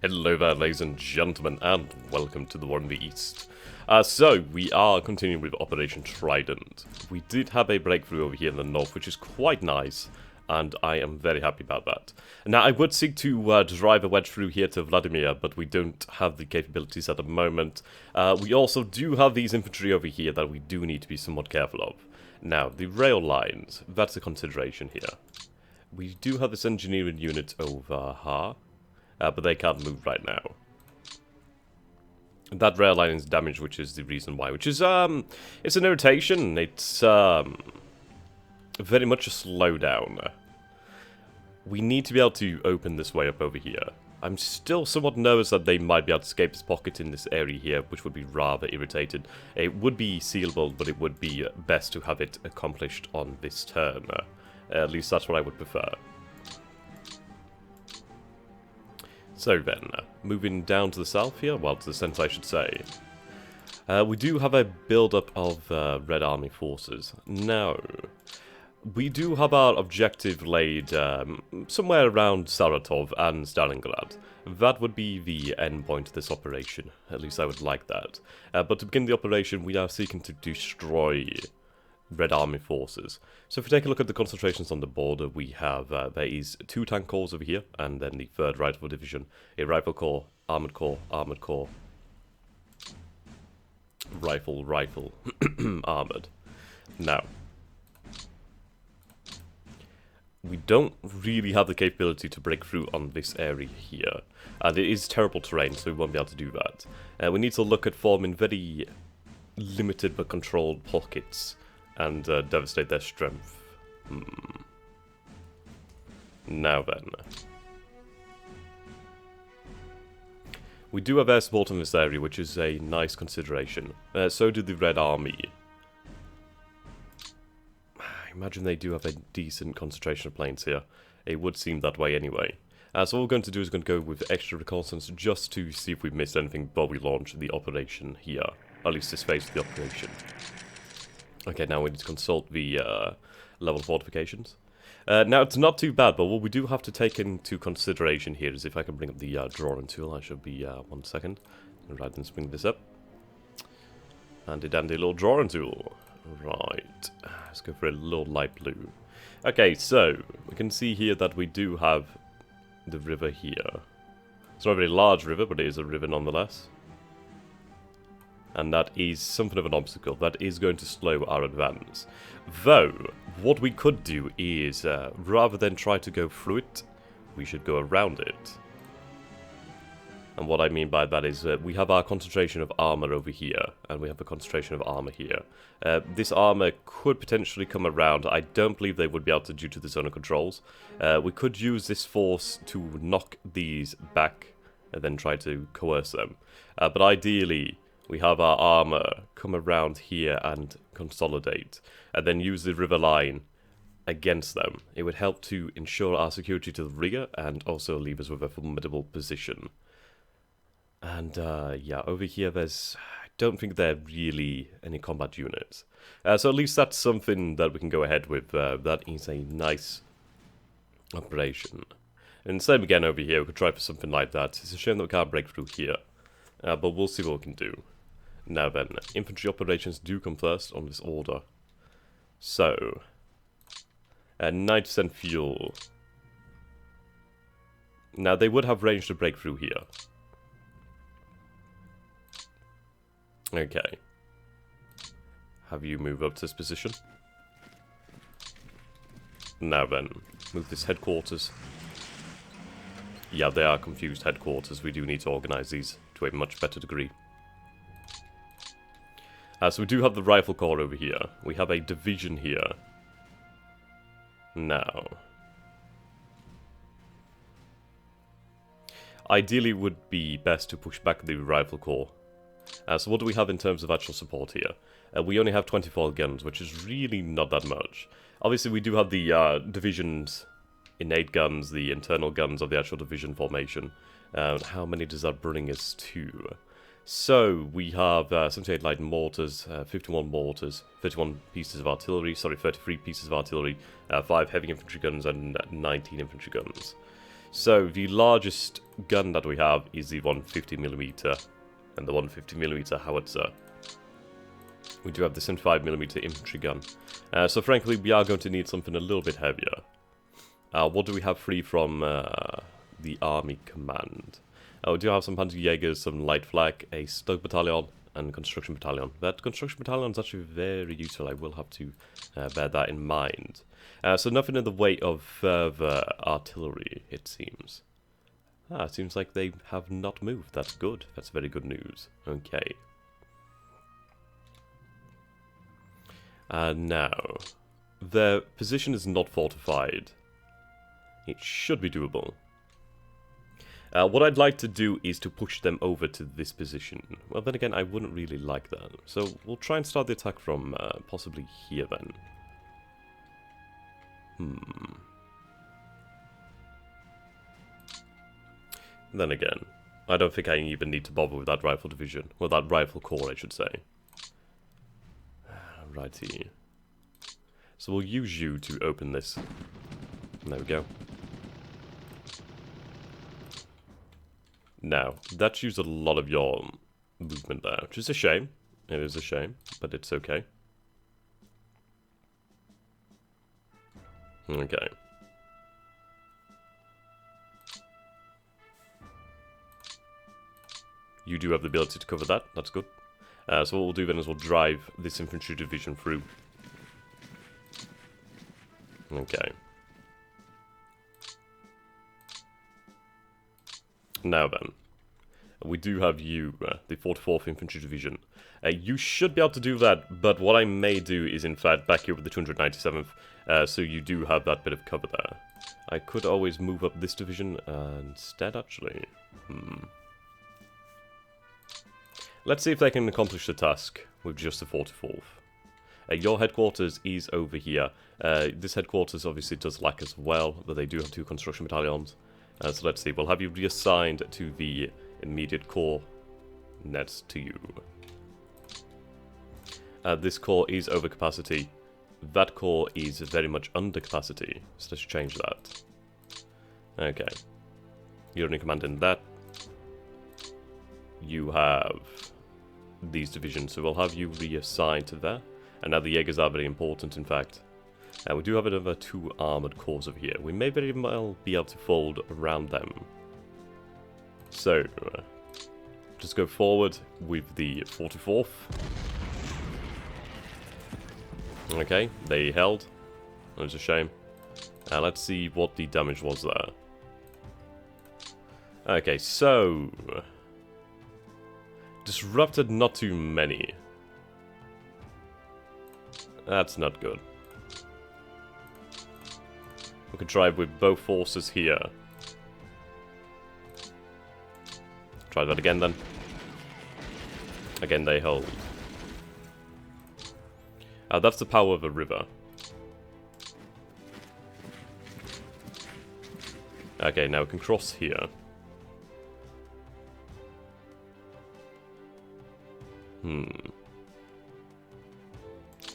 Hello there, ladies and gentlemen, and welcome to the War in the East. So, we are continuing with Operation Trident. We did have a breakthrough over here in the north, which is quite nice, and I am very happy about that. Now, I would seek to drive a wedge through here to Vladimir, but we don't have the capabilities at the moment. We also do have these infantry over here that we do need to be somewhat careful of. Now, the rail lines, that's a consideration here. We do have this engineering unit over here. But they can't move right now. That rail line is damaged, which is the reason why. Which is, it's an irritation. It's, very much a slowdown. We need to be able to open this way up over here. I'm still somewhat nervous that they might be able to escape this pocket in this area here, which would be rather irritated. It would be sealable, but it would be best to have it accomplished on this turn. At least that's what I would prefer. So then, moving down to the south here, well, to the centre I should say, we do have a build-up of Red Army forces. Now, we do have our objective laid somewhere around Saratov and Stalingrad. That would be the end point of this operation, at least I would like that. But to begin the operation, we are seeking to destroy Red Army forces. So if we take a look at the concentrations on the border, we have, there is 2 tank corps over here, and then the 3rd Rifle Division, a Rifle Corps, Armoured Corps, Rifle, Armoured. Now, we don't really have the capability to break through on this area here, and it is terrible terrain, so we won't be able to do that. We need to look at forming very limited but controlled pockets, and devastate their strength. Now then. We do have air support in this area, which is a nice consideration. So do the Red Army. I imagine they do have a decent concentration of planes here. It would seem that way anyway. So what we're going to do is going to go with extra reconnaissance just to see if we've missed anything before we launch the operation here. At least this phase of the operation. Okay, now we need to consult the level fortifications. Now, it's not too bad, but what we do have to take into consideration here is if I can bring up the drawing tool, I should be, 1 second. Right, then bring this up. Handy-dandy little drawing tool. Right, let's go for a little light blue. Okay, so, we can see here that we do have the river here. It's not a very large river, but it is a river nonetheless. And that is something of an obstacle. That is going to slow our advance. Though, what we could do is, rather than try to go through it, we should go around it. And what I mean by that is we have our concentration of armor over here, and we have a concentration of armor here. This armor could potentially come around. I don't believe they would be able to due to the zone of controls. We could use this force to knock these back, and then try to coerce them. But ideally, we have our armor come around here and consolidate, and then use the river line against them. It would help to ensure our security to the rear, and also leave us with a formidable position. And, yeah, over here there's... I don't think there are really any combat units. So at least that's something that we can go ahead with. That is a nice operation. And same again over here, we could try for something like that. It's a shame that we can't break through here. But we'll see what we can do. Now then, infantry operations do come first on this order. So, 9% fuel. Now they would have range to break through here. Okay. Have you move up to this position. Now then, move this headquarters. Yeah, they are confused headquarters. We do need to organize these to a much better degree. So we do have the Rifle Corps over here. We have a division here. Now. Ideally, it would be best to push back the Rifle Corps. So what do we have in terms of actual support here? We only have 24 guns, which is really not that much. Obviously, we do have the division's innate guns, the internal guns of the actual division formation. How many does that bring us to? So, we have 78 light mortars, 51 mortars, 31 pieces of artillery, 33 pieces of artillery, 5 heavy infantry guns, and 19 infantry guns. So, the largest gun that we have is the 150mm and the 150mm howitzer. We do have the 75mm infantry gun. So frankly, we are going to need something a little bit heavier. What do we have free from the army command? We do have some Panzerjägers, some light flak, a Stoke battalion, and construction battalion. That construction battalion is actually very useful. I will have to bear that in mind. So nothing in the way of further artillery, it seems. It seems like they have not moved. That's good. That's very good news. Okay. Now, their position is not fortified. It should be doable. What I'd like to do is to push them over to this position. Well, then again, I wouldn't really like that. So we'll try and start the attack from possibly here then. Then again, I don't think I even need to bother with that rifle division. Well, that rifle corps, I should say. Righty. So we'll use you to open this. There we go. Now, that's used a lot of your movement there, which is a shame. It is a shame, but it's okay. Okay. You do have the ability to cover that, that's good. So what we'll do then is we'll drive this infantry division through. Okay. Now then, we do have you, the 44th Infantry Division. You should be able to do that, but what I may do is in fact back you with the 297th, so you do have that bit of cover there. I could always move up this division instead, actually. Let's see if they can accomplish the task with just the 44th. Your headquarters is over here. This headquarters obviously does lack as well, but they do have 2 construction battalions. So let's see, we'll have you reassigned to the immediate core next to you. This core is over capacity. That core is very much under capacity, so let's change that. Okay. You're only commanding that. You have these divisions, so we'll have you reassigned to there. And now the Jaegers are very important, in fact. We do have another 2 armored cores over here. We may very well be able to fold around them. So, just go forward with the 44th. Okay, they held. That's a shame. Let's see what the damage was there. Okay, so... disrupted not too many. That's not good. We could try with both forces here. Try that again then. Again they hold. That's the power of a river. Okay, now we can cross here.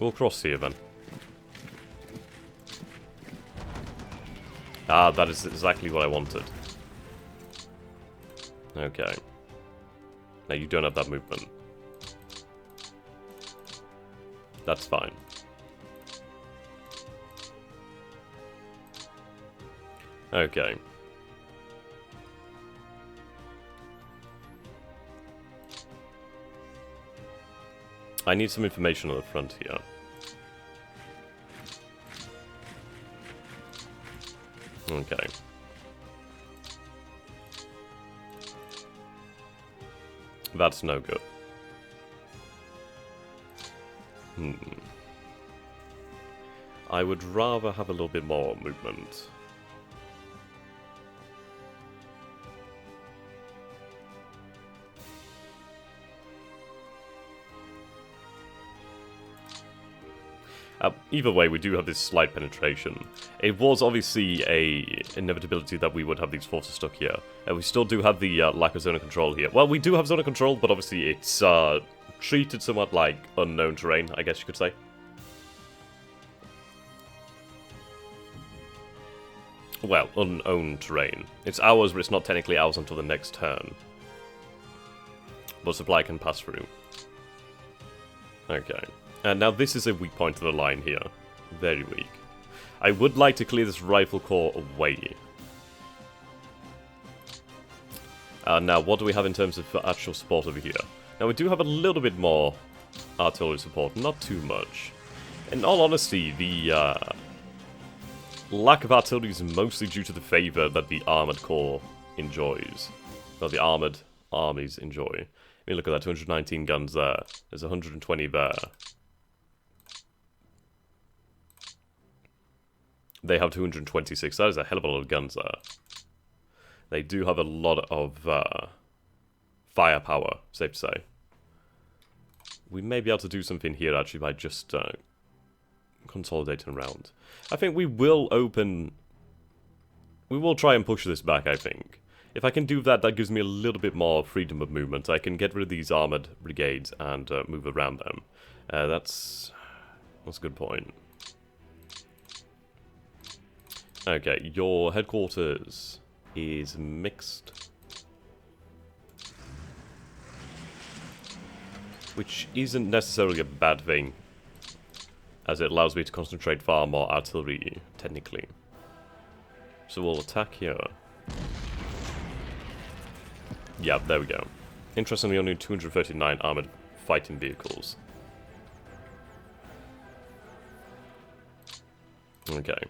We'll cross here then. That is exactly what I wanted. Okay. Now you don't have that movement. That's fine. Okay. I need some information on the front here. Okay. That's no good. I would rather have a little bit more movement. Either way, we do have this slight penetration. It was obviously a inevitability that we would have these forces stuck here. We still do have the lack of zone of control here. Well, we do have zone of control, but obviously it's treated somewhat like unknown terrain, I guess you could say. well, unowned terrain. It's ours, but it's not technically ours until the next turn. But supply can pass through. Okay. And now this is a weak point of the line here. Very weak. I would like to clear this rifle corps away. Now, what do we have in terms of actual support over here? Now, we do have a little bit more artillery support, not too much. In all honesty, the lack of artillery is mostly due to the favour that the armoured corps enjoys. Or the armoured armies enjoy. I mean, look at that, 219 guns there. There's 120 there. They have 226. That is a hell of a lot of guns there. They do have a lot of firepower, safe to say. We may be able to do something here, actually, by just consolidating around. I think we will open... We will try and push this back, I think. If I can do that, that gives me a little bit more freedom of movement. I can get rid of these armoured brigades and move around them. That's a good point. Okay, your headquarters is mixed. Which isn't necessarily a bad thing, as it allows me to concentrate far more artillery, technically. So we'll attack here. Yeah, there we go. Interestingly, only 239 armoured fighting vehicles. Okay.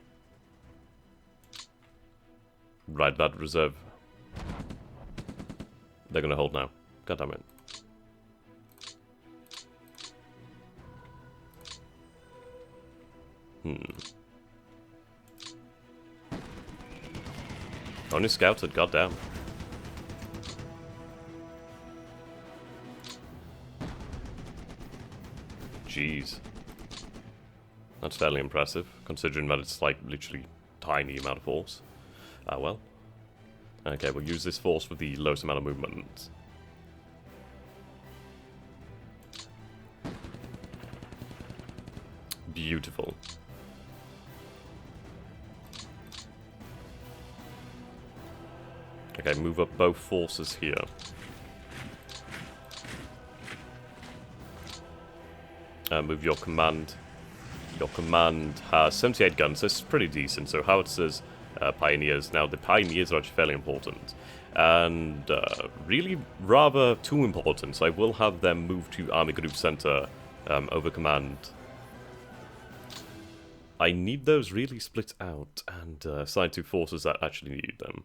Right, that reserve. They're gonna hold now. God damn it. Only scouted, goddamn. Jeez. That's fairly impressive, considering that it's like literally tiny amount of force. Ah well. Okay, we'll use this force for the lowest amount of movement. Beautiful. Okay, move up both forces here. Move your command. Your command has 78 guns, so it's pretty decent. So howitzers, pioneers. Now, the pioneers are actually fairly important. And really rather too important. So I will have them move to Army Group Center over command. I need those really split out and assign to forces that actually need them.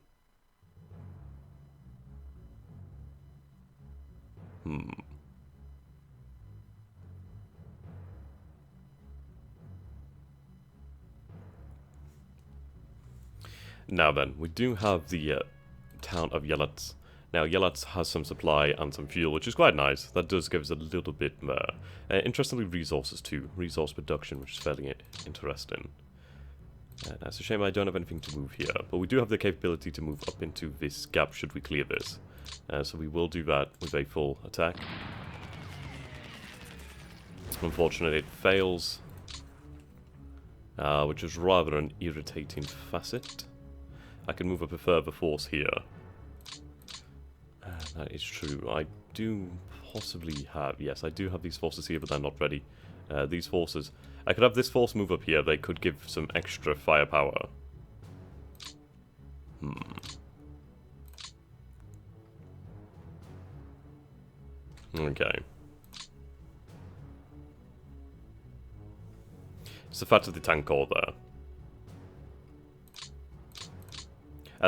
Now then, we do have the town of Yelatz. Now, Yelatz has some supply and some fuel, which is quite nice. That does give us a little bit more. Interestingly, resources too. Resource production, which is fairly interesting. It's a shame I don't have anything to move here, but we do have the capability to move up into this gap should we clear this. So we will do that with a full attack. Unfortunately, it fails, which is rather an irritating facet. I can move up a further force here. That is true. I do possibly have... Yes, I do have these forces here, but they're not ready. These forces... I could have this force move up here. They could give some extra firepower. Okay. It's the fact of the tank corps there.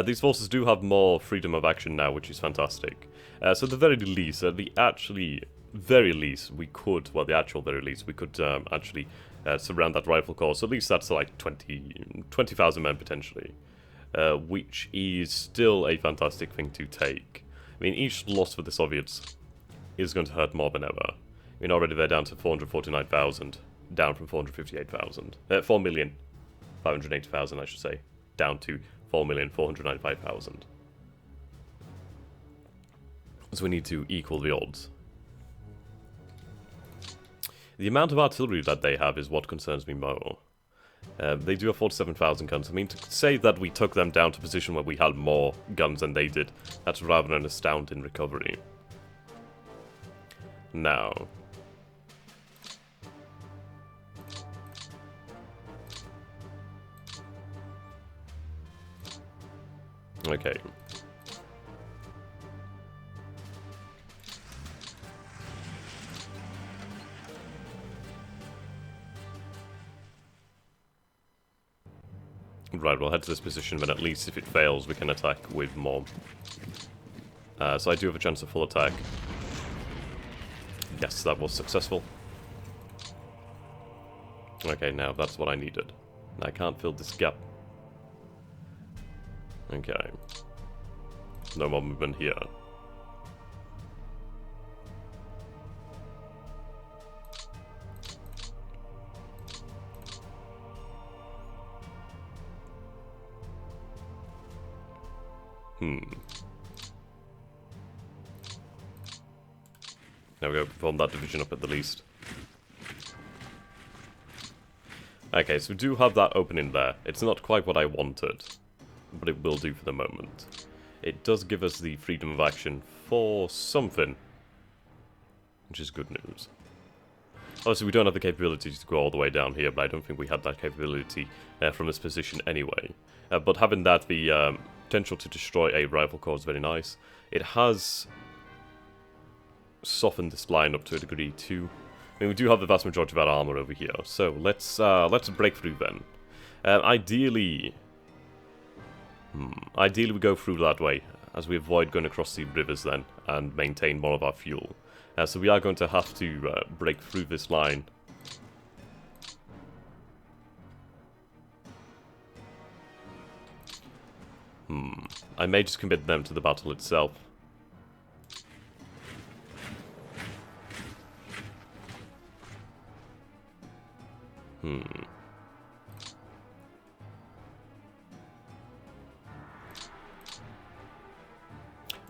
These forces do have more freedom of action now, which is fantastic. So at the very least, very least, we could, well, the actual very least, we could actually surround that rifle corps. So at least that's like 20,000 men potentially, which is still a fantastic thing to take. I mean, each loss for the Soviets is going to hurt more than ever. I mean, already they're down to 449,000, down from 458,000. 4,580,000, I should say, down to 4,495,000. So we need to equal the odds. The amount of artillery that they have is what concerns me more. They do have 47,000 guns. I mean, to say that we took them down to a position where we had more guns than they did, that's rather an astounding recovery. Now... okay. Right, we'll head to this position, but at least if it fails, we can attack with more. So I do have a chance of full attack. Yes, that was successful. Okay, now that's what I needed. I can't fill this gap. Okay. No more movement here. There we go, form that division up at the least. Okay, so we do have that opening there. It's not quite what I wanted, but it will do for the moment. It does give us the freedom of action for something, which is good news. Obviously, we don't have the capability to go all the way down here, but I don't think we had that capability from this position anyway. But having that, the potential to destroy a rival corps is very nice. It has softened this line up to a degree too. I mean, we do have the vast majority of our armor over here, so let's break through then. Ideally we go through that way, as we avoid going across the rivers then, and maintain more of our fuel. So we are going to have to break through this line. I may just commit them to the battle itself.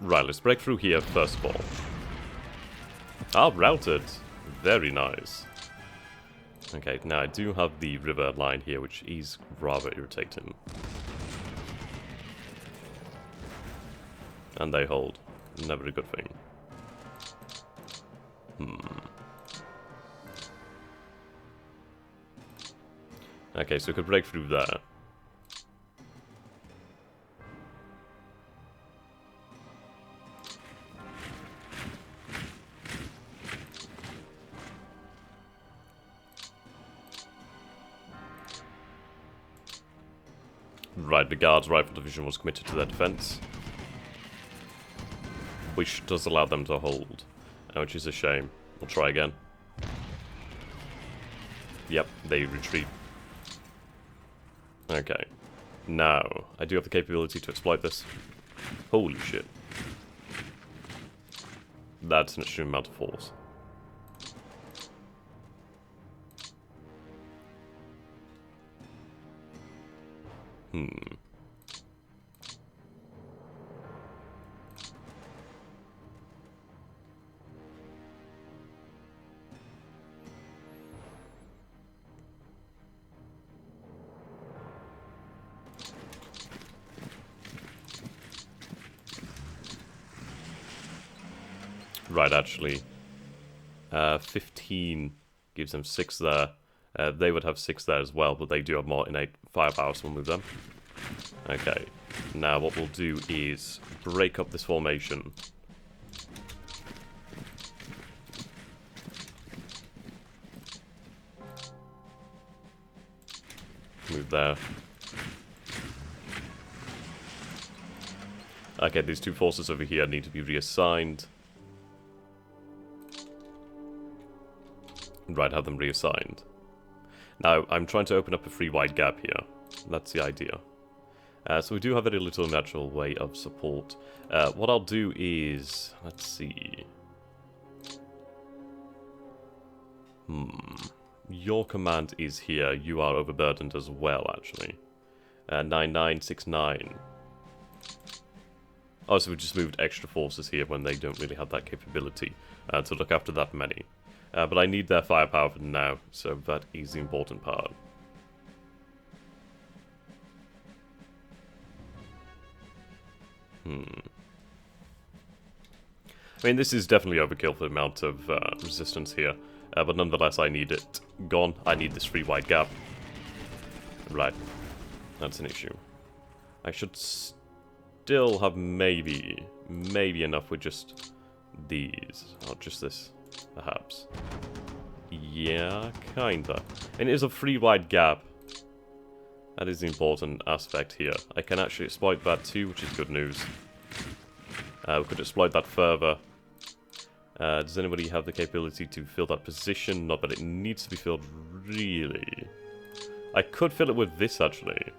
Right, let's break through here first of all. Ah, routed. Very nice. Okay, now I do have the river line here, which is rather irritating. And they hold. Never a good thing. Okay, so we could break through there. Right, the Guards Rifle Division was committed to their defense, which does allow them to hold, which is a shame. We'll try again. Yep, they retreat. Okay. Now, I do have the capability to exploit this. Holy shit. That's an extreme amount of force. Right, actually. 15 gives them 6 there. They would have 6 there as well, but they do have more innate firepower, so we'll move them. Okay. Now what we'll do is break up this formation. Move there. Okay, these two forces over here need to be reassigned. Right, have them reassigned. Now, I'm trying to open up a free wide gap here. That's the idea. So we do have very little natural way of support. What I'll do is... let's see... Your command is here. You are overburdened as well, actually. 9969. Oh, so we just moved extra forces here when they don't really have that capability to look after that many. But I need their firepower for now, so that is the important part. I mean, this is definitely overkill for the amount of resistance here. But nonetheless, I need it gone. I need this free wide gap. Right. That's an issue. I should still have maybe enough with just these. Or just this, perhaps. Yeah, kinda. And it is a free wide gap. That is the important aspect here. I can actually exploit that too, which is good news. We could exploit that further. Does anybody have the capability to fill that position? Not that it needs to be filled, really. I could fill it with this, actually.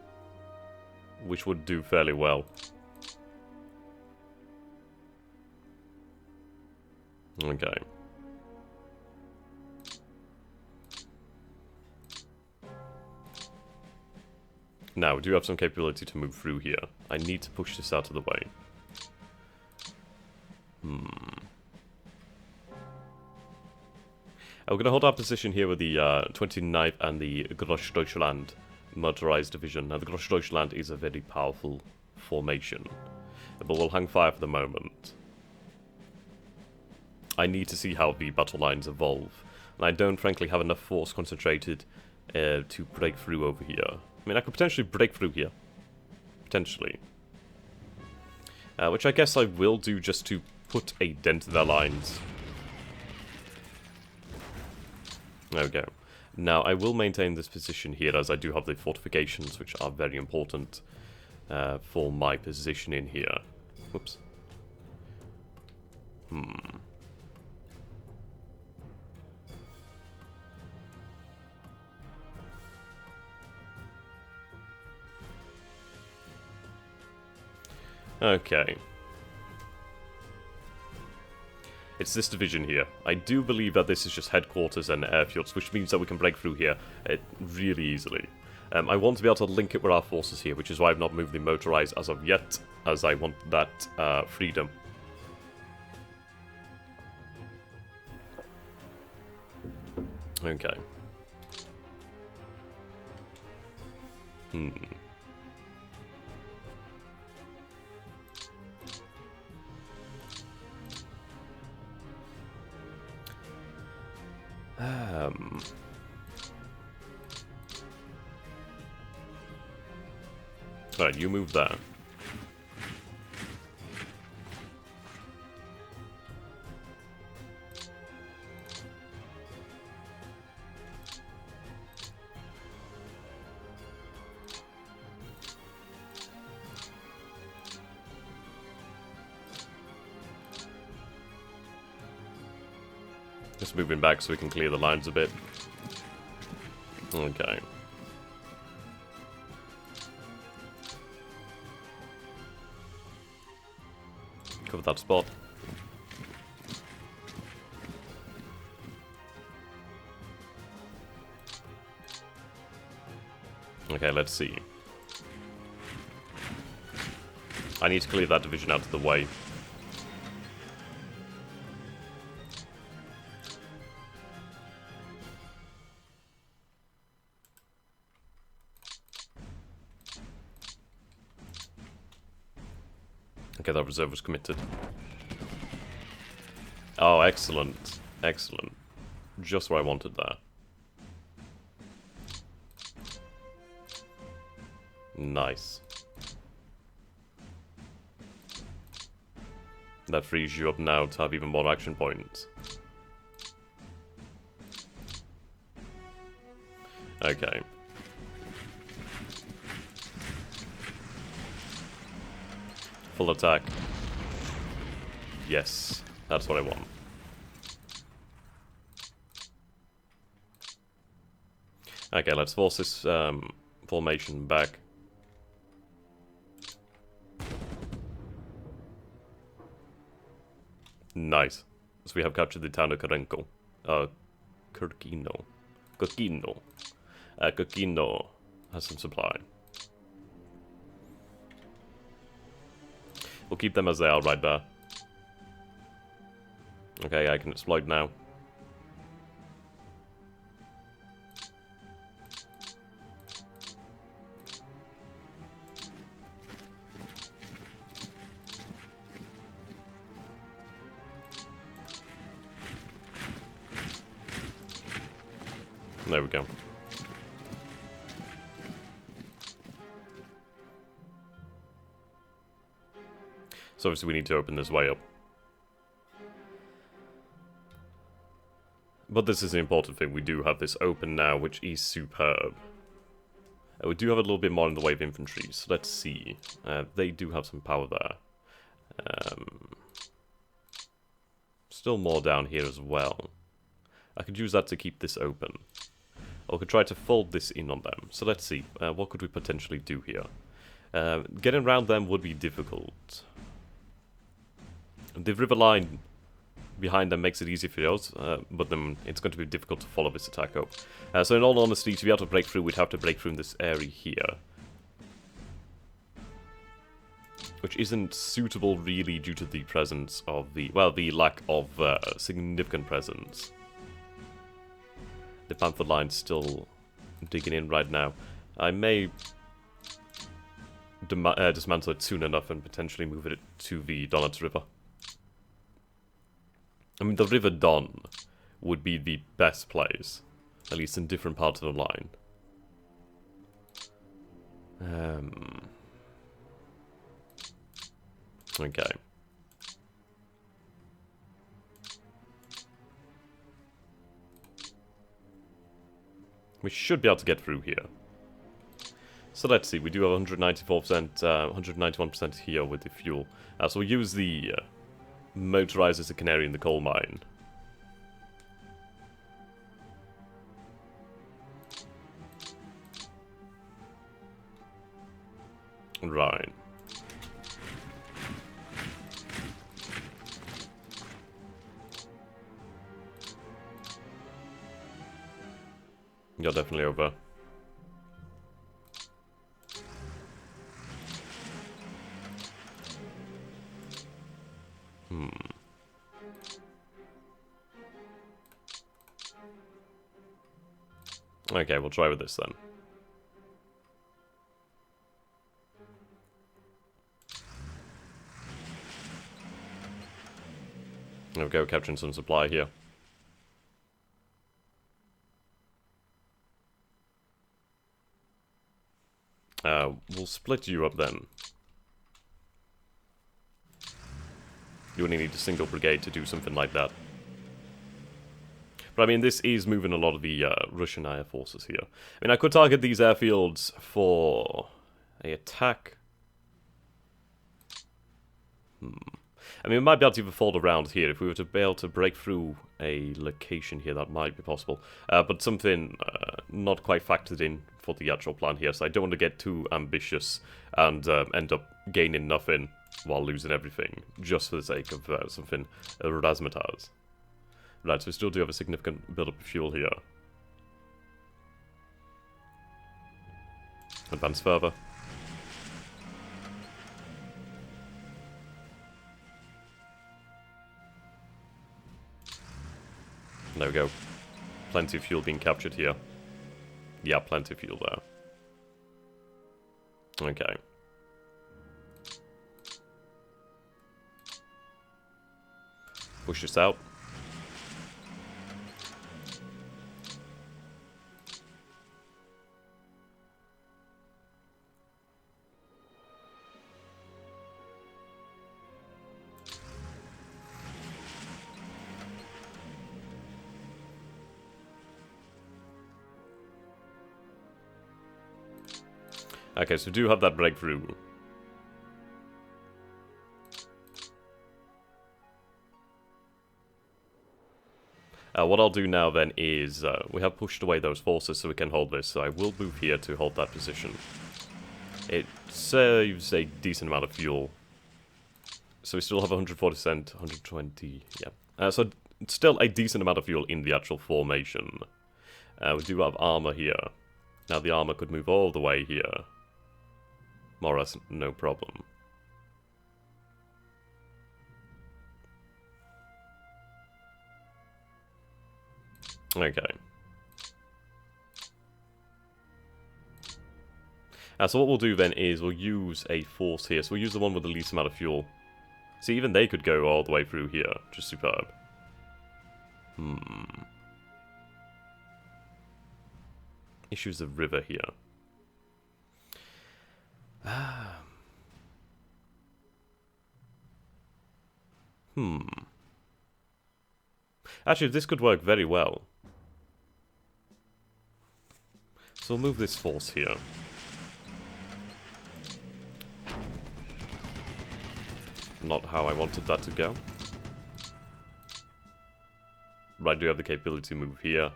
Which would do fairly well. Okay. Now, we do have some capability to move through here. I need to push this out of the way. We're going to hold our position here with the 29th and the Grossdeutschland motorized division. Now, the Grossdeutschland is a very powerful formation, but we'll hang fire for the moment. I need to see how the battle lines evolve, and I don't, frankly, have enough force concentrated to break through over here. I mean, I could potentially break through here. Potentially. Which I guess I will do just to put a dent in their lines. There we go. Now, I will maintain this position here, as I do have the fortifications, which are very important for my position in here. Whoops. Okay. It's this division here. I do believe that this is just headquarters and airfields, which means that we can break through here really easily. I want to be able to link it with our forces here, which is why I've not moved the motorized as of yet, as I want that freedom. Okay. Alright, you move there. Just moving back so we can clear the lines a bit. Okay. Cover that spot. Okay, let's see. I need to clear that division out of the way. Okay, that reserve was committed. Oh, excellent. Excellent. Just where I wanted that. Nice. That frees you up now to have even more action points. Okay. Full attack. Yes, that's what I want. Okay, let's force this formation back. Nice. So we have captured the town of Kurkino. Kurkino has some supply. We'll keep them as they are right there. Okay, I can exploit now. There we go. So obviously we need to open this way up. But this is the important thing. We do have this open now, which is superb. We do have a little bit more in the way of infantry, so let's see. They do have some power there. Still more down here as well. I could use that to keep this open. Or I could try to fold this in on them. So let's see. What could we potentially do here? Getting around them would be difficult. The river line behind them makes it easy for us, but then it's going to be difficult to follow this attack up. So in all honesty, to be able to break through, we'd have to break through in this area here. Which isn't suitable really due to the presence of the, well, the lack of significant presence. The Panther line's still digging in right now. I may dismantle it soon enough and potentially move it to the Donut River. I mean, the River Don would be the best place, at least in different parts of the line. Okay. We should be able to get through here. So let's see, we do have 194%, 191% here with the fuel. So we'll use the motorized as a canary in the coal mine. Right. You're definitely over. Okay, we'll try with this then. There we go, capturing some supply here. We'll split you up then. You only need a single brigade to do something like that. But I mean, this is moving a lot of the Russian air forces here. I mean, I could target these airfields for a attack. I mean, we might be able to even fold around here. If we were to be able to break through a location here, that might be possible. But something not quite factored in for the actual plan here. So I don't want to get too ambitious and end up gaining nothing while losing everything, just for the sake of something razzmatazz. Right, so we still do have a significant build-up of fuel here. Advance further. There we go. Plenty of fuel being captured here. Yeah, plenty of fuel there. Okay. Push this out. Okay, so we do have that breakthrough. What I'll do now then is, we have pushed away those forces so we can hold this, so I will move here to hold that position. It saves a decent amount of fuel. So we still have 140%, 120, yeah. So it's still a decent amount of fuel in the actual formation. We do have armor here. Now the armor could move all the way here. More or less, no problem. Okay. So what we'll do then is we'll use a force here. So we'll use the one with the least amount of fuel. See, even they could go all the way through here. Just superb. issues of river here. Actually, this could work very well. So we'll move this force here. Not how I wanted that to go. Right, do you have the capability to move here?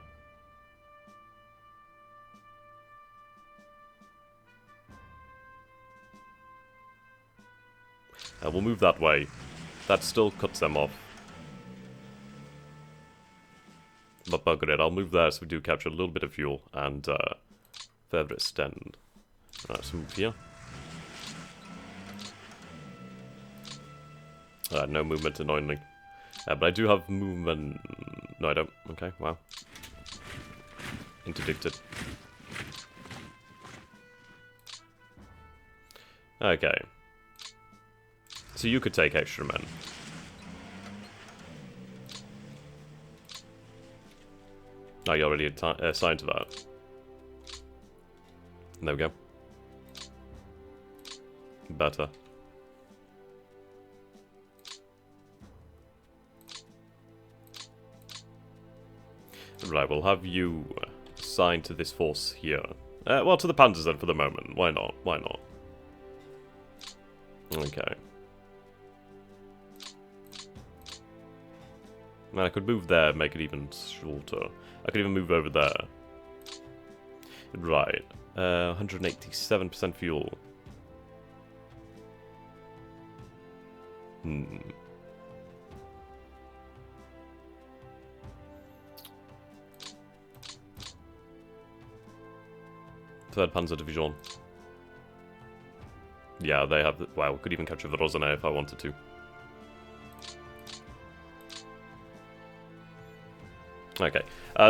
We'll move that way. That still cuts them off. But bugger it, I'll move there so we do capture a little bit of fuel and further extend. Alright, so move here. No movement, annoyingly. But I do have movement... No, I don't. Okay, wow. Interdicted. Okay. So you could take extra men. Oh, you're already assigned to that. There we go. Better. Right, we'll have you assigned to this force here. Well, to the Panzers then for the moment. Why not? Why not? Okay. And I could move there, make it even shorter. I could even move over there. Right. 187% fuel. Third Panzer Division. Yeah, they have... Wow, we could even capture the Rosanne if I wanted to. Okay,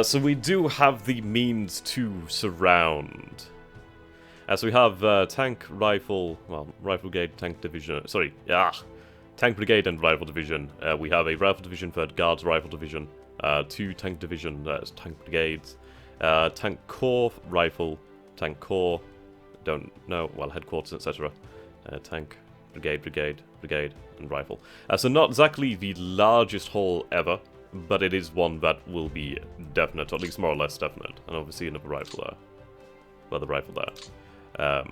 so we do have the means to surround. So we have tank, rifle, well, rifle brigade, tank division, sorry, tank brigade and rifle division. We have a rifle division, 3rd Guards rifle division, 2 tank division, tank brigades, tank corps, rifle, tank corps, don't know, well, headquarters, etc. Tank, brigade, and rifle. So not exactly the largest haul ever, but it is one that will be definite, or at least more or less definite. And obviously another rifle there. Well, the rifle there.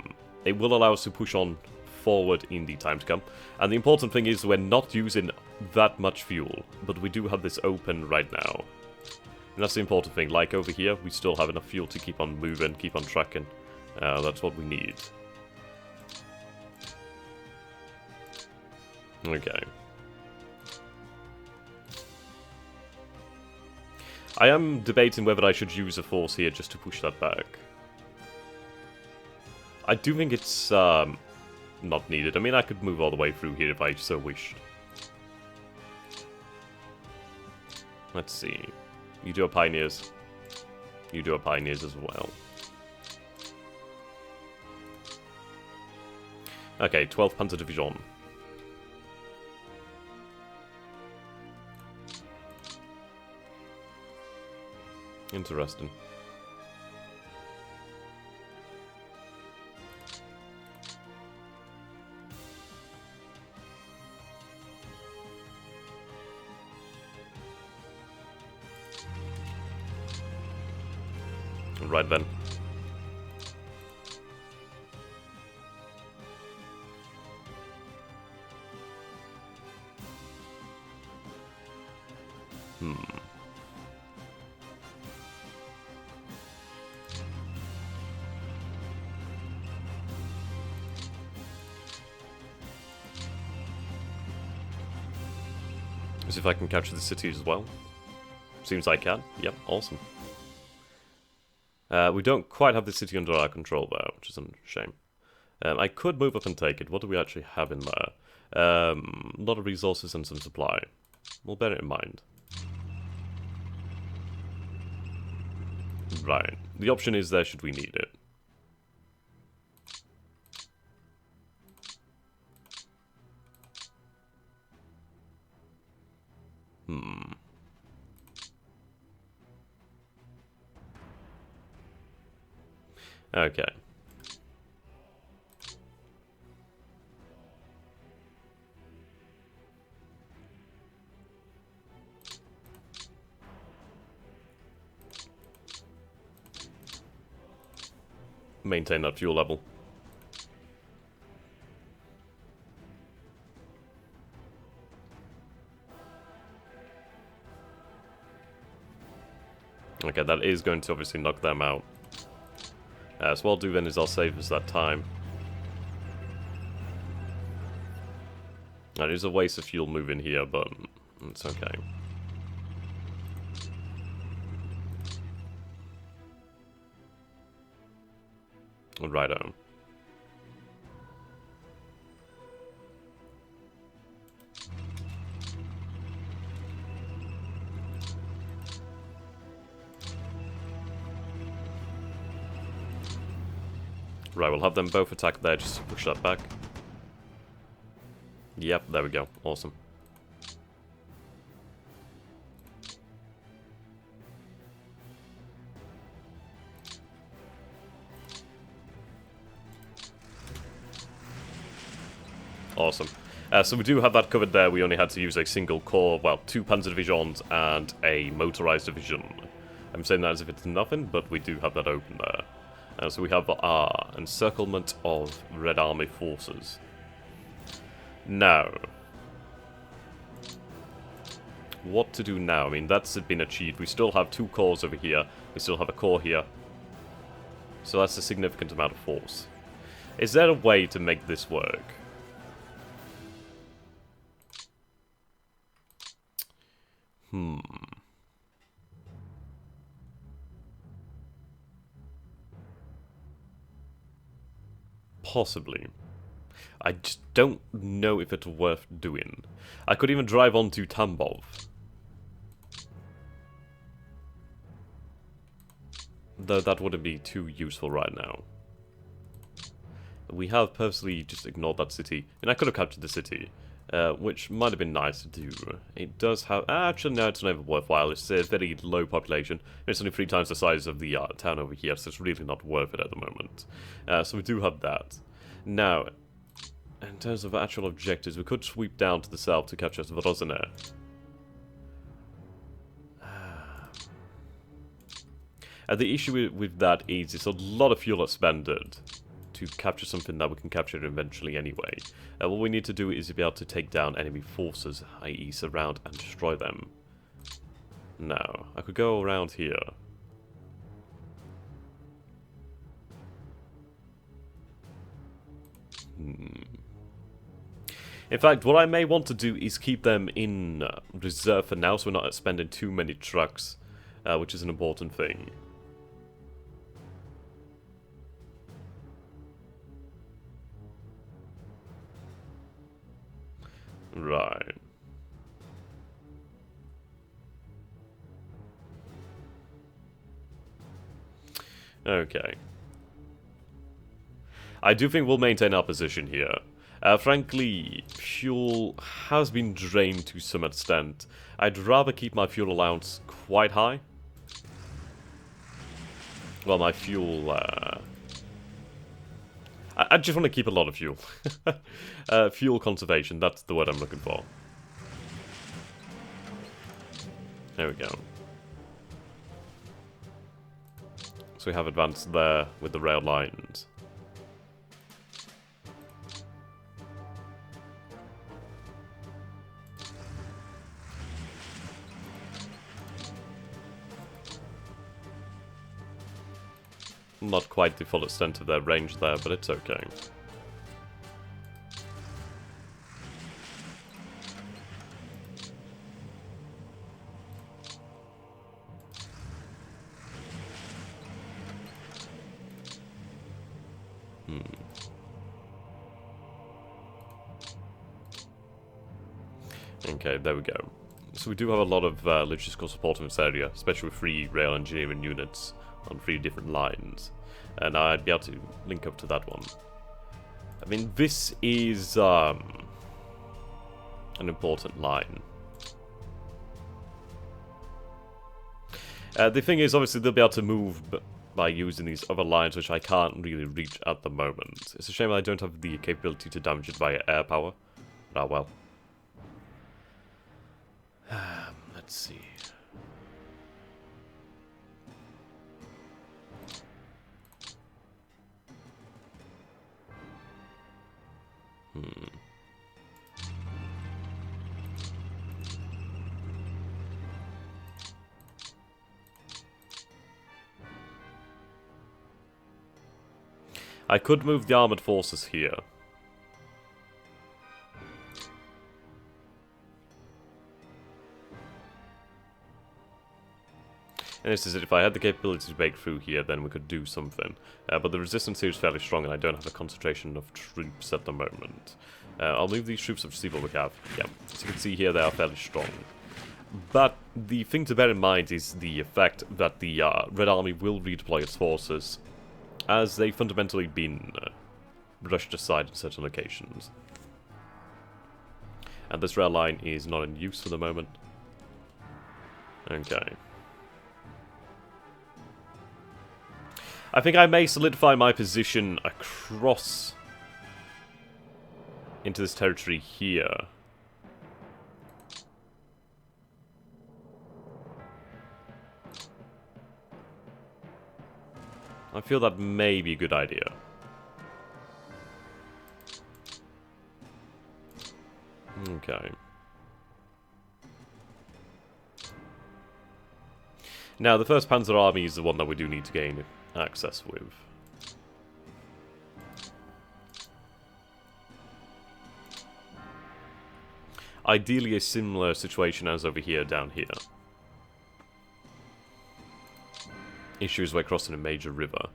It will allow us to push on forward in the time to come. And the important thing is we're not using that much fuel, but we do have this open right now. And that's the important thing. Like over here, we still have enough fuel to keep on moving, keep on tracking. That's what we need. Okay. I am debating whether I should use a force here just to push that back. I do think it's not needed. I mean, I could move all the way through here if I so wished. Let's see. You do a Pioneers. You do a Pioneers as well. Okay, 12th Panzer Division. Interesting. Right then. See if I can capture the city as well. Seems I can. Yep, awesome. We don't quite have the city under our control there, which is a shame. I could move up and take it. What do we actually have in there? A lot of resources and some supply. We'll bear it in mind. Right. The option is there should we need it. Okay. Maintain that fuel level. Okay, that is going to obviously knock them out. So what I'll do then is I'll save us that time. That is a waste of fuel moving here, but it's okay. Righto. Right, we'll have them both attack there just to push that back. Yep, there we go. Awesome. Awesome. So we do have that covered there. We only had to use a single core, well, 2 Panzer Divisions and a motorized division. I'm saying that as if it's nothing, but we do have that open there. So we have our encirclement of Red Army forces. Now, what to do now? I mean, that's been achieved. We still have 2 cores over here. We still have a core here. So that's a significant amount of force. Is there a way to make this work? Possibly. I just don't know if it's worth doing. I could even drive on to Tambov. Though that wouldn't be too useful right now. We have purposely just ignored that city. And I could have captured the city, which might have been nice to do. It does have... actually, no, it's not even worthwhile. It's a very low population. It's only 3 times the size of the town over here, so it's really not worth it at the moment. So we do have that. Now, in terms of actual objectives, we could sweep down to the south to capture Vrozene. The issue with that is it's a lot of fuel expended to capture something that we can capture eventually anyway. What we need to do is be able to take down enemy forces, i.e. surround and destroy them. Now, I could go around here. In fact, what I may want to do is keep them in reserve for now, so we're not spending too many trucks, which is an important thing. Right. Okay. I do think we'll maintain our position here. Frankly, fuel has been drained to some extent. I'd rather keep my fuel allowance quite high. Well, my fuel... I just want to keep a lot of fuel. Fuel conservation, that's the word I'm looking for. There we go. So we have advanced there with the rail lines. Not quite the full extent of their range there, but it's okay. Okay, there we go. So we do have a lot of logistical support in this area, especially with 3 rail engineering units on 3 different lines. And I'd be able to link up to that one. I mean, this is an important line. The thing is, obviously, they'll be able to move by using these other lines, which I can't really reach at the moment. It's a shame I don't have the capability to damage it via air power. But oh well. Let's see. I could move the armored forces here. And this is it. If I had the capability to break through here, then we could do something. But the resistance here is fairly strong, and I don't have a concentration of troops at the moment. I'll move these troops up to see what we have. Yeah, as you can see here, they are fairly strong. But the thing to bear in mind is the fact that the Red Army will redeploy its forces, as they've fundamentally been brushed aside in certain locations. And this rail line is not in use for the moment. Okay. I think I may solidify my position across into this territory here. I feel that may be a good idea. Okay. Now, the 1st Panzer Army is the one that we do need to gain access with. Ideally, a similar situation as over here, down here. Issues we're crossing a major river.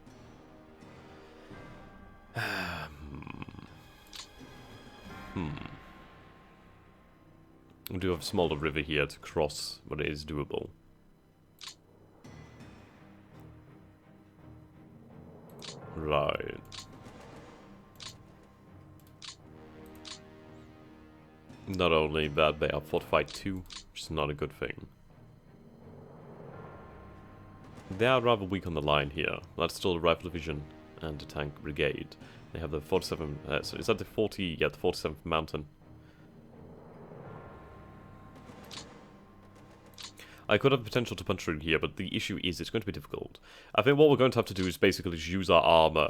We do have a smaller river here to cross, but it is doable. Right. Not only that, they are fortified too, which is not a good thing. They are rather weak on the line here. That's still a rifle division and a tank brigade. They have the 47. So is that the 40? Yeah, the 47th Mountain. I could have the potential to punch through here, but the issue is it's going to be difficult. I think what we're going to have to do is basically just use our armor,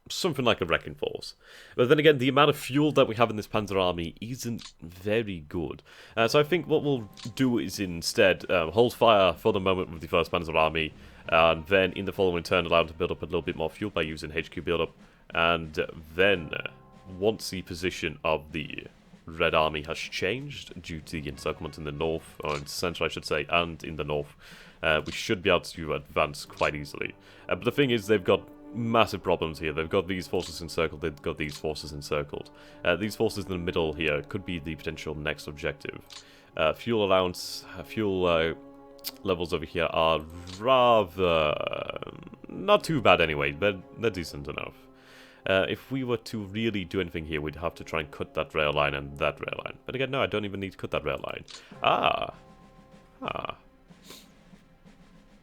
something like a wrecking force. But then again, the amount of fuel that we have in this Panzer Army isn't very good. So I think what we'll do is instead hold fire for the moment with the 1st Panzer Army, and then in the following turn allow them to build up a little bit more fuel by using HQ build-up, and then once the position of the Red Army has changed due to the encirclement in the north, or in the center I should say, and in the north, we should be able to advance quite easily. But the thing is, they've got massive problems here. They've got these forces encircled, they've got these forces encircled. These forces in the middle here could be the potential next objective. Fuel allowance, fuel levels over here are rather not too bad anyway, but they're decent enough. If we were to really do anything here, we'd have to try and cut that rail line and that rail line. But again, no, I don't even need to cut that rail line.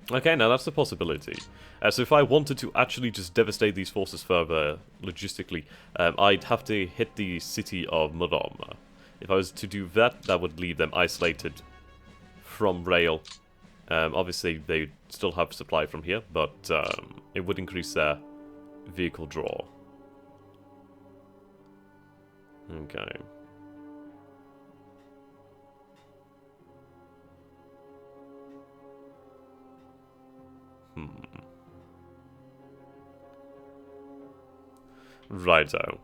Okay, now that's a possibility. So if I wanted to actually just devastate these forces further, logistically, I'd have to hit the city of Murom. If I was to do that, that would leave them isolated from rail. Obviously, they still have supply from here, but it would increase their vehicle draw. Okay. Righto.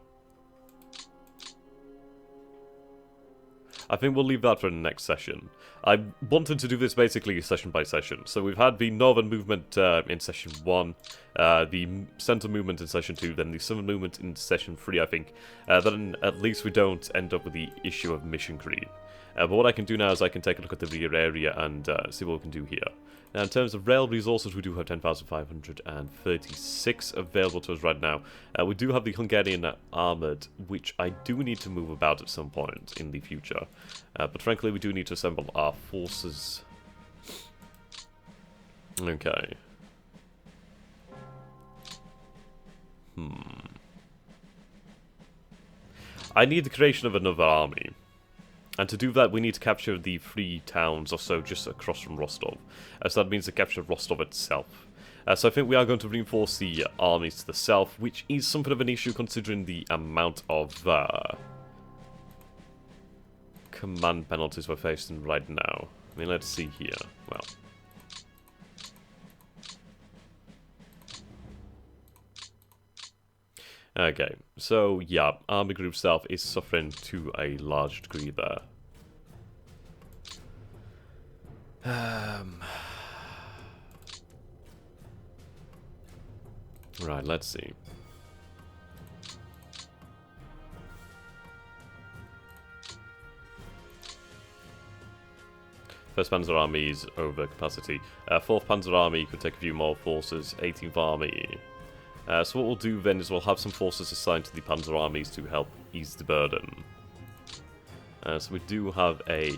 I think we'll leave that for the next session. I wanted to do this basically session by session. So we've had the northern movement in session 1, the centre movement in session 2, then the southern movement in session 3, I think. Then at least we don't end up with the issue of mission creep. But what I can do now is I can take a look at the rear area and see what we can do here. Now, in terms of rail resources, we do have 10,536 available to us right now. We do have the Hungarian armoured, which I do need to move about at some point in the future. But frankly, we do need to assemble our forces. Okay. I need the creation of another army. And to do that, we need to capture the 3 towns or so just across from Rostov. So that means to capture Rostov itself. So I think we are going to reinforce the armies to the south, which is something of an issue considering the amount of command penalties we're facing right now. I mean, let's see here. Well, okay, so yeah, Army Group South is suffering to a large degree there. Right, let's see. First Panzer Army is over capacity. 4th Panzer Army could take a few more forces. 18th Army. So what we'll do then is we'll have some forces assigned to the Panzer Armies to help ease the burden. So we do have a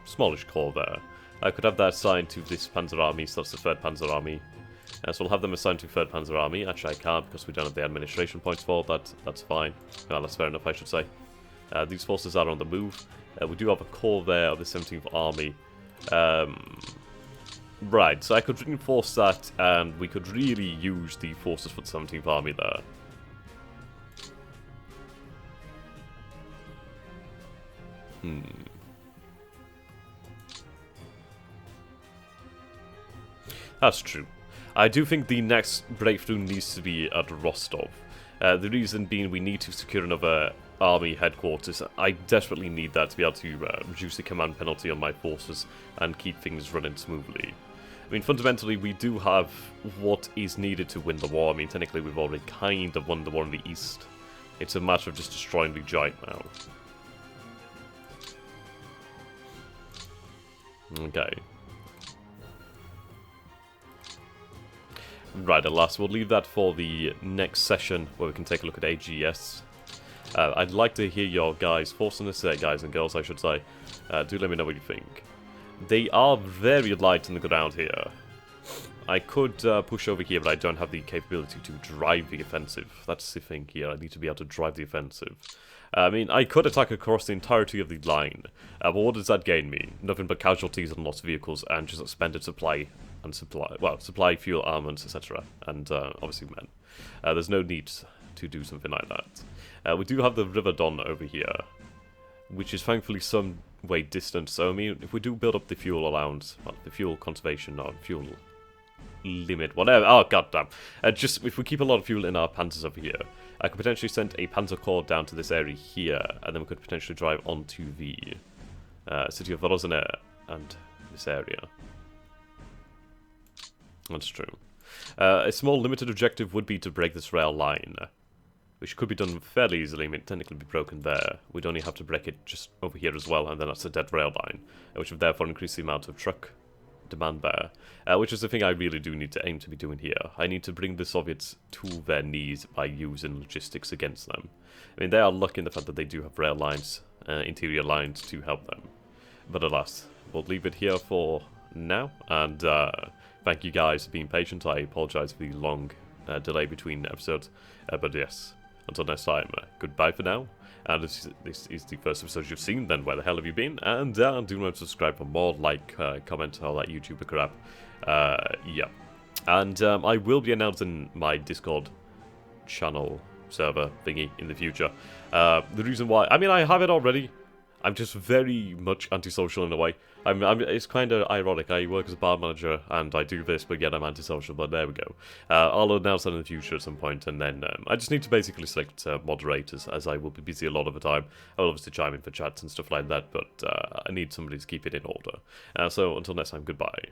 smallish corps there. I could have that assigned to this Panzer Army, so that's the 3rd Panzer Army. So we'll have them assigned to 3rd Panzer Army. Actually, I can't because we don't have the administration points for that. That's fine. Well, that's fair enough, I should say. These forces are on the move. We do have a corps there of the 17th Army. Right, so I could reinforce that, and we could really use the forces for the 17th Army there. That's true. I do think the next breakthrough needs to be at Rostov. The reason being we need to secure another army headquarters. I desperately need that to be able to reduce the command penalty on my forces and keep things running smoothly. I mean, fundamentally, we do have what is needed to win the war. I mean, technically, we've already kind of won the war in the east. It's a matter of just destroying the giant now. Okay. Right, at last, we'll leave that for the next session where we can take a look at AGS. I'd like to hear your guys' thoughts on this, guys and girls, I should say. Do let me know what you think. They are very light on the ground here. I could push over here, but I don't have the capability to drive the offensive. That's the thing here. I need to be able to drive the offensive. I mean, I could attack across the entirety of the line, but what does that gain me? Nothing but casualties and lost vehicles and just expended supply and supply, fuel, armaments, etc. And obviously men. There's no need to do something like that. We do have the River Don over here, which is thankfully some way distant. So I mean, if we do build up the fuel allowance, well, the fuel conservation or fuel limit, whatever. Oh goddamn! Just if we keep a lot of fuel in our panzers over here, I could potentially send a panzer corps down to this area here, and then we could potentially drive onto the city of Rosener and this area. That's true. A small limited objective would be to break this rail line, which could be done fairly easily. I mean, technically be broken there. We'd only have to break it just over here as well, and then that's a dead rail line, which would therefore increase the amount of truck demand there, which is the thing I really do need to aim to be doing here. I need to bring the Soviets to their knees by using logistics against them. I mean, they are lucky in the fact that they do have rail lines, interior lines to help them. But alas, we'll leave it here for now, and thank you guys for being patient. I apologise for the long delay between episodes, but yes, until next time, goodbye for now. And if this is the first episode you've seen, then where the hell have you been? And do remember to subscribe for more, like, comment, all that YouTuber crap. Yeah. And I will be announcing my Discord channel server thingy in the future. The reason why, I mean, I have it already. I'm just very much antisocial in a way. It's kind of ironic. I work as a bar manager and I do this, but yet I'm antisocial. But there we go. I'll announce that in the future at some point, and then I just need to basically select moderators, as I will be busy a lot of the time. I will obviously chime in for chats and stuff like that, but I need somebody to keep it in order. So until next time, goodbye.